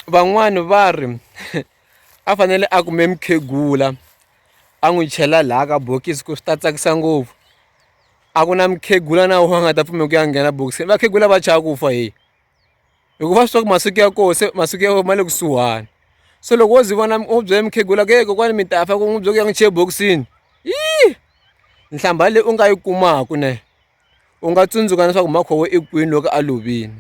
van'wani va ri a fanele a kume mukhegula a n'wi chela laha ka bokisi ku swi ta tsakisa ngopfu. A ku na mukhegula na wun'we a nga ta pfumela ku ya nghena bokisini. Vakhegula va chava ku fa hikuva swi tiva ku masiku ya koho se masiku ya ma le kusuhani. So loko wo zi vona u byele mukhegula ku kokwani mi ta fa ku n'wi byela ku ya n'wi chele bokisini, nhlamba leyi u nga yi kumaka u nga tsundzuka leswaku makhowo i kwini loko a lovile.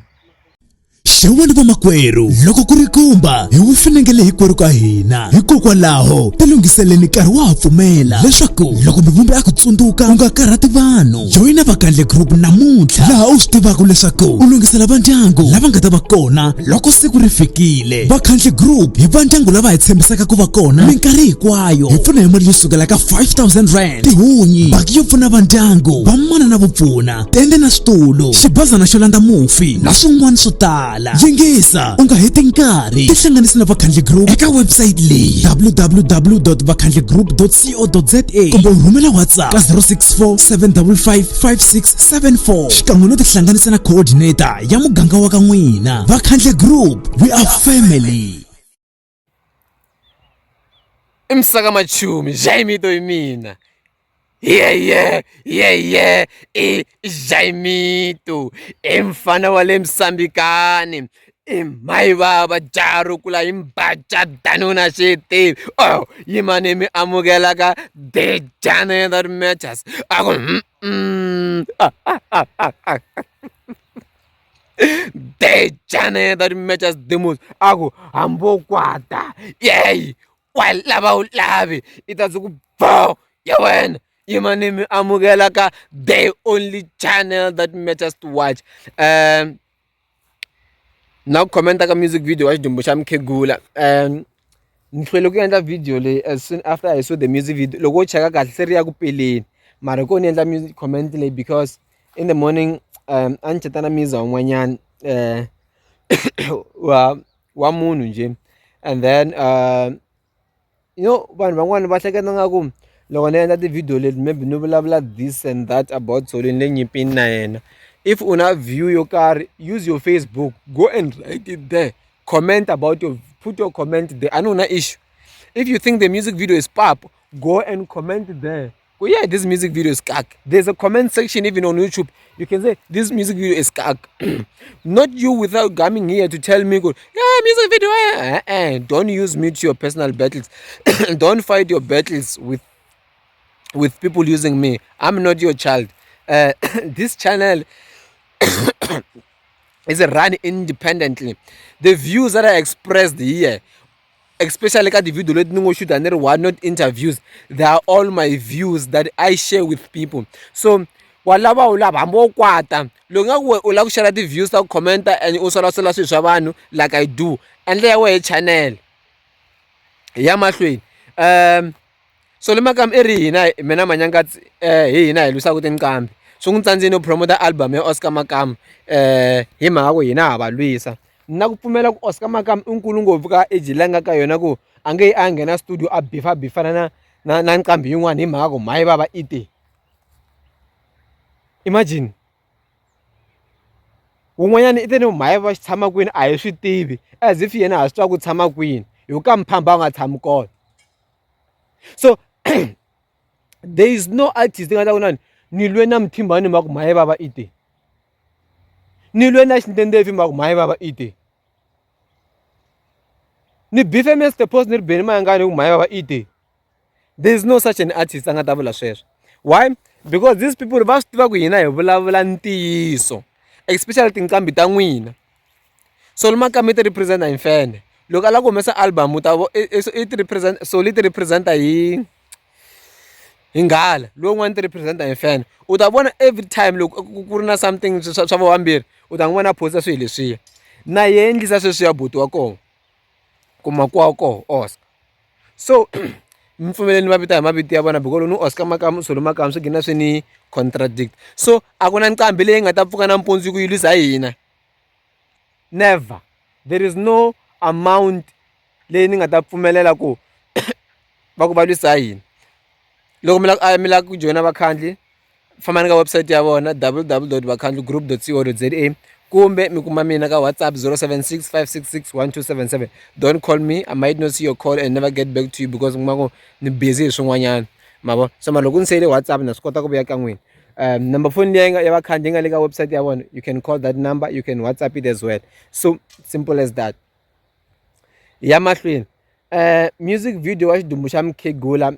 Xewani vamakwerhu, loko ku ri kumba hi wu finengele hinkwerhu ka hina, hikokwalaho tilunghiseleni nkarhi wa ha pfumela leswaku loko mivumbi a ku tsundzuka u nga karhati vanhu. Joyina Vakhandle Group namuntlha, laha u swi tivaka leswaku u lunghisela vandyangu lava nga ta va kona loko siku ri fikile. Vakhandle Group hi vandyangu lava hi tshembisaka ku va kona minkarhi hinkwayo. Hi pfuna hi mali yo sukela ka 5,000 rand, tihunyi, baki yo pfuna vandyangu, vamana na vupfuna, tende na switulu, xibazana xo landza mufi na swin'wana swo tala. Yingisa u nga heti nkarhi, tihlanganisi na Vakhandle Group eka website leyi www.vakhandlegroup.co.za kumbe u rhumela WhatsApp ka 064 755 5674 xikan'we no tihlanganisa na coordinator ya muganga wa ka n'wina. Vakhandle Group, we are family. I Msaka Machumi, Jaimito i mina. I Jaimito, i mfana wa le Msambikani, i Maivava Jarukula, i Mbacha Danuna Shiti. Oh, yimani mi amugela ka The Janitor Matches. Ako The Janitor Matches Demus. Ako hambo kwata. Yay! Walava ulavi. Itazuku bo. Yawen. Yimani mi amugela ka the only channel that matters to watch. Now comment ka music video wa xidumbu xa mukhegula. Ni hlwele ku endla video leyi as soon after I saw the music video. Loko u cheka kahle se ri ya ku peleni. Mara ko ni endla music comment leyi because in the morning a ni chetana miza un'wanyana wa munhu nje. And then you know vanhu van'wani va hleketa ngaku loko ni endla ti-video leti maybe no vulavula this and that about Zolo ni le nyipini na yena. If una view yo karhi, use your Facebook, go and write it there, comment about put your comment there. I know na issue. If you think the music video is pop, go and comment there. Oh yeah, this music video is cack. There's a comment section even on YouTube. You can say this music video is cack. Not you without coming here to tell me, go, yeah, music video. Don't use me to your personal battles. Don't fight your battles with people using me. I'm not your child. This channel is run independently. The views that are expressed here, especially at the video let me shoot and there were not interviews, they are all my views that I share with people. So walava ulava hambo kwata longa ula ku share the views ta commenta and usala sala swi swa vanhu like I do and le we channel ya mahlweni. So le makam eri hina mina manyanga hina hi lusa ku tinqambi so n'wi tsandzeni no promote album ya Oscar Makam hi mhaka ku hina ha va lwisa na ku pfumela ku Oscar Makam i nkulu ngopfu ka age langa ka yona ku a nge a nghena studio a bifana na nqambi yin'wana hi mhaka ku Maivava ite. Imagine wun'wanyana i te ni Maivava xi tshama kwini a hi swi tivi as if yena ha swi twa ku tshama kwini hi ka mphamba a nga tshami kona. So there is no artist nga ta ku nani ni lwe na Mthimbani ma ku Maivava ite, ni lwe na Xintendefi ma ku Maivava ite, ni bife Mr Post ni ri beni mayangani ku Maivava ite. There is no such an artist a nga ta vula sweswo. Why? Because these people va swi tiva ku hina hi vulavula ntiyiso, especially tinqambi ta n'wina. So Makam ti representa hi mfene loko a lava ku humesa album u ta i ti represent so ti representa hi nghala lowun'wana ti representa hi mfene. U ta vona every time loko ku ri na something swa vo vambirhi u ta n'wi vona posta swilo leswiya na ye endlisa sweswiya buti wa kona ku makuwa koho Oscar. So mi pfumeleni mavito hi mavito ya vona because no Oscar Makam Zolo Makam swi gina swi ni contradict. So a ku na nqambi leyi nga ta pfuka nampundzu ku yi lwisa hina, never. There is no amount leyi ni nga ta pfumelela ku va ku va lwisa hina. Loko mi lava ku joyina Vakhandle fambani ka website ya vona www.vakhandlegroup.co.za kumbe mi kuma mina ka WhatsApp 0765661277. Don't call me, I might not see your call and never get back to you because ni busy hi swin'wanyana mavo. So mara loko ni seyile WhatsApp na swi kota ku vuya ka n'wina. Number phone ya vakhandziyi nga le ka website ya vona, you can call that number, you can WhatsApp it as well. So simple as that. Ya mahlweni, music video wa xidumbu xa Mkhegula,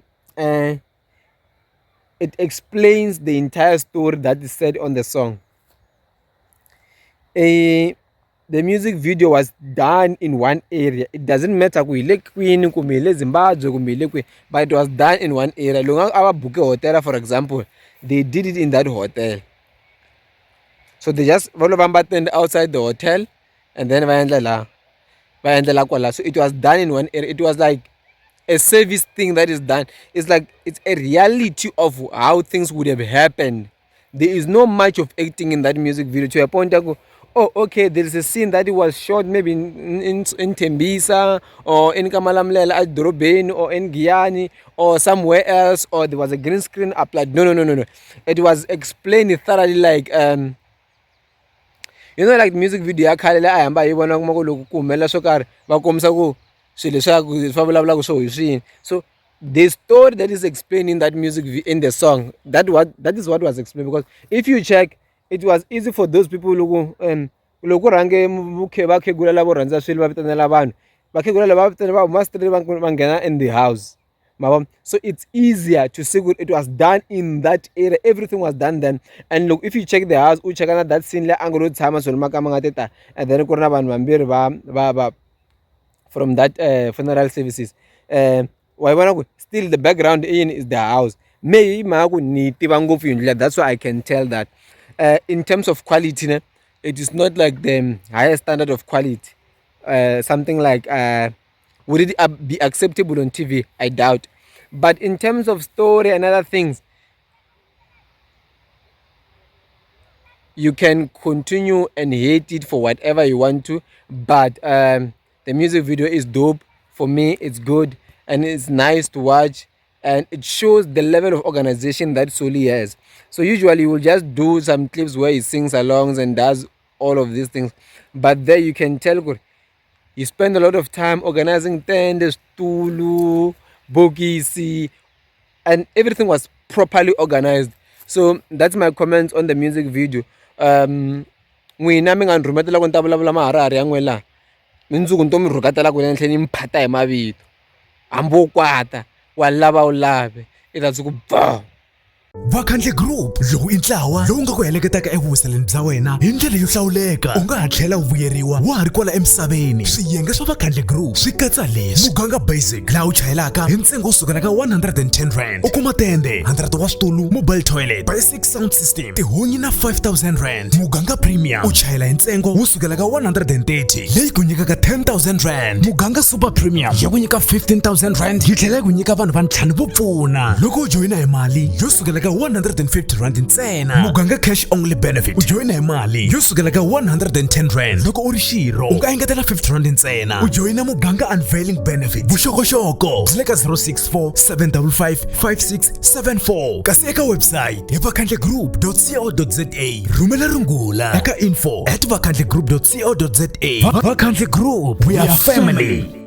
it explains the entire story that is said on the song. The music video was done in one area. It doesn't matter ku ile Queen kumbe ile Zimbabwe kumbe ile kwi, but it was done in one area. Loko ava book a hotel, for example, they did it in that hotel. So they just stand outside the hotel and then vaendlela kwala. So it was done in one area. It was like a service thing that is done. It's like it's a reality of how things would have happened. There is no much of acting in that music video to a point that go, oh, okay, there is a scene that it was shot maybe in Tembisa or in Kamalamlela at Dorobeni or in Giyani or somewhere else, or there was a green screen applied. No. It was explained thoroughly, like you know, like music video ya khale la ayamba yi vona kuma ku loko ku humelela swo karhi va kombisa ku swilo leswaku swa vulavulaka swo hi swini. So the story that is explained in that music in the song, that is what was explained. Because if you check, it was easy for those people loko range vakhegula lavo rhandza swilo va vitanela vanhu, vakhegula lava vitana va huma street va nghena in the house. So it's easier to see it was done in that area. Everything was done then. And look, if you check the house, you check on that scene like angolo time so teta, and then corona van from that funeral services. Still the background in is the house. That's why I can tell that. In terms of quality, it is not like the highest standard of quality. Something like would it be acceptable on TV? I doubt. But in terms of story and other things, you can continue and hate it for whatever you want to. But the music video is dope. For me, it's good and it's nice to watch. And it shows the level of organization that Soli has. So usually we'll just do some clips where he sings along and does all of these things. But there you can tell he spent a lot of time organizing tenders, Tulu, Bogisi, and everything was properly organized. So that's my comments on the music video. N'wina mi nga ni rhumetela ku ni ta vulavula maharihari ya n'wina mindzuku ni to mi rhukatela ku ni tlhela ni mi phata hi mavito hambi wo kwata wa lava u lave i ta ku ba. Vakhandle Group, lowu i ntlawa lowu nga ku heleketaka evuhuseleni bya wena hi ndlela yo hlawuleka. U nga ha tlhela u vuyeriwa wa ha ri kwala emisaveni. Swiyenge swa Vakhandle Group swi katsa leswi: muganga basic laha u chayelaka hi ntsengo wo sukela ka 110 rand. U kuma tende 100 wa switulu, mobile toilet, basic sound system, tihunyi na 5000 rand. Muganga premium u chayela hi ntsengo wo sukela ka 130 leyi ku nyikaka 10000 rand. Muganga super premium ya ku nyika 15000 rand yi tlhela ku nyika vanhu va ntlhanu vo pfuna loko u joyina hi mali yo sukela ka 150 rand ntsena. Muganga cash only benefit u joyina hi mali yo sukela ka 110 rand loko u ri xirho u nga engetela 50 rand ntsena. U joyina muganga unveiling benefit vuxokoxoko byi le ka 064 755 5674 kasi eka website hi vakhandlegroup.co.za. rhumela rungula eka info@vakhandlegroup.co.za. Vakhandle Group, we are family.